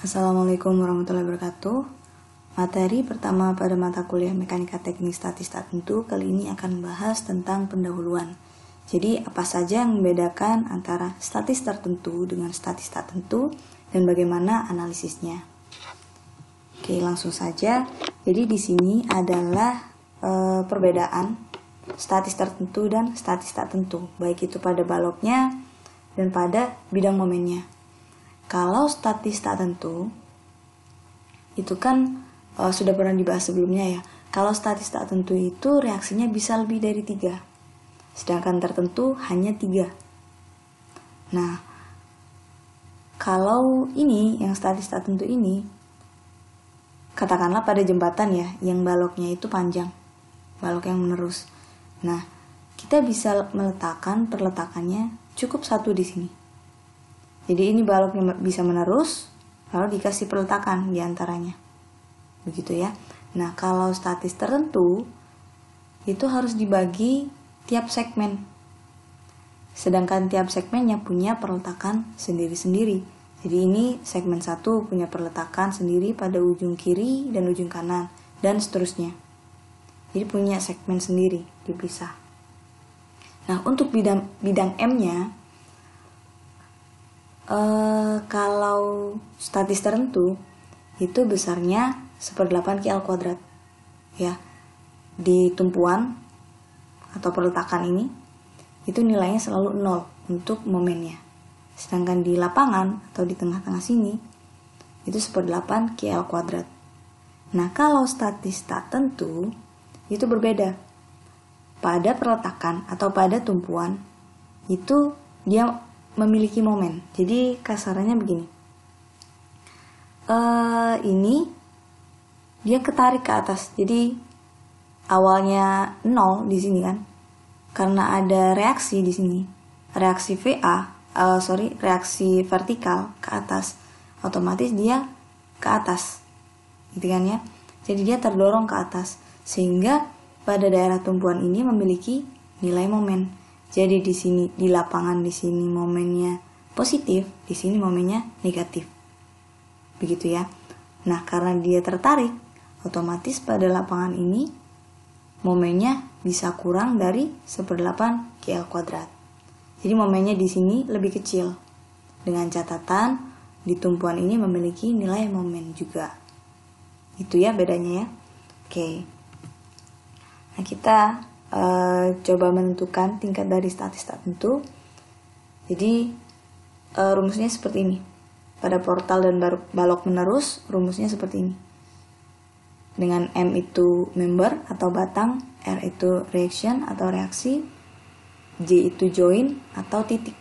Assalamualaikum warahmatullahi wabarakatuh. Materi pertama pada mata kuliah Mekanika Teknik Statis Tak Tentu kali ini akan membahas tentang pendahuluan. Jadi apa saja yang membedakan antara statis tertentu dengan statis tak tentu dan bagaimana analisisnya. Oke, langsung saja. Jadi di sini adalah perbedaan statis tertentu dan statis tak tentu, baik itu pada baloknya dan pada bidang momennya. Kalau statis tak tentu, itu kan sudah pernah dibahas sebelumnya ya. Kalau statis tak tentu itu reaksinya bisa lebih dari 3, sedangkan tertentu hanya 3. Nah, kalau ini, yang statis tak tentu ini, katakanlah pada jembatan ya, yang baloknya itu panjang, balok yang menerus. Nah, kita bisa meletakkan perletakannya cukup 1 di sini. Jadi ini baloknya bisa menerus, lalu dikasih peletakan di antaranya. Begitu ya. Nah, kalau statis tertentu, itu harus dibagi tiap segmen. Sedangkan tiap segmennya punya perletakan sendiri-sendiri. Jadi ini segmen 1 punya perletakan sendiri pada ujung kiri dan ujung kanan, dan seterusnya. Jadi punya segmen sendiri, dipisah. Nah, untuk bidang M-nya, kalau statis tertentu itu besarnya 1/8 Q² ya. Di tumpuan atau perletakan ini itu nilainya selalu 0 untuk momennya. Sedangkan di lapangan atau di tengah-tengah sini itu 1/8 Q². Nah, kalau statis tak tentu itu berbeda. Pada perletakan atau pada tumpuan itu dia memiliki momen. Jadi kasarannya begini. Ini dia ketarik ke atas. Jadi awalnya 0 di sini kan. Karena ada reaksi di sini. Reaksi reaksi vertikal ke atas. Otomatis dia ke atas. Gitu kan ya. Jadi dia terdorong ke atas sehingga pada daerah tumpuan ini memiliki nilai momen. Jadi di sini di lapangan di sini momennya positif, di sini momennya negatif. Begitu ya. Nah, karena dia tertarik, otomatis pada lapangan ini momennya bisa kurang dari 1/8 Q². Jadi momennya di sini lebih kecil. Dengan catatan di tumpuan ini memiliki nilai momen juga. Itu ya bedanya ya. Oke. Nah, kita coba menentukan tingkat dari statis tak tentu. Jadi rumusnya seperti ini. Pada portal dan balok menerus, rumusnya seperti ini. Dengan M itu member atau batang, R itu reaction atau reaksi, J itu join atau titik.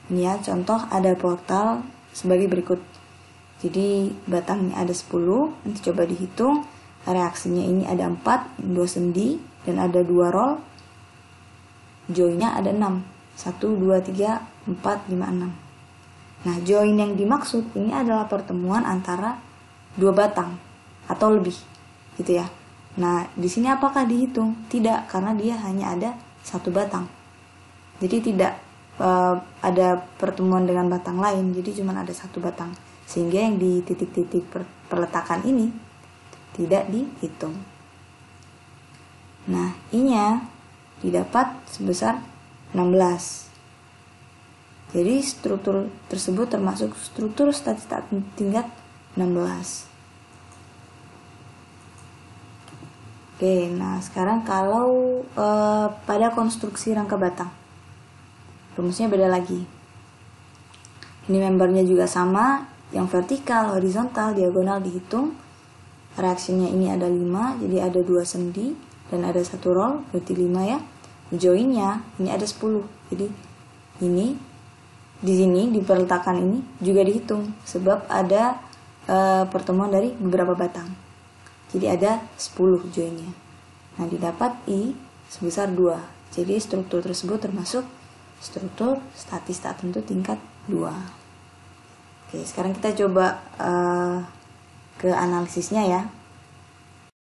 Ini ya, contoh ada portal sebagai berikut. Jadi batangnya ada 10, nanti coba dihitung. Reaksinya ini ada 4, 2 sendi, dan ada 2 roll. Joinnya ada 6. 1, 2, 3, 4, 5, 6. Nah, join yang dimaksud ini adalah pertemuan antara 2 batang atau lebih, gitu ya. Nah, di sini apakah dihitung? Tidak, karena dia hanya ada 1 batang. Jadi tidak ada pertemuan dengan batang lain, jadi cuma ada 1 batang. Sehingga yang di titik-titik perletakan ini tidak dihitung. Nah, I-nya didapat sebesar 16. Jadi struktur tersebut termasuk struktur statis tak tingkat 16. Oke, nah sekarang kalau pada konstruksi rangka batang, rumusnya beda lagi. Ini membernya juga sama, yang vertikal, horizontal, diagonal dihitung. Reaksinya ini ada 5, jadi ada 2 sendi dan ada 1 roll, berarti 5 ya. Joinnya ini ada 10, jadi ini di sini di perletakan ini juga dihitung sebab ada pertemuan dari beberapa batang. Jadi ada 10 joinnya. Nah, didapat I sebesar 2. Jadi struktur tersebut termasuk struktur statis tak tentu tingkat 2. Oke, sekarang kita coba ke analisisnya ya.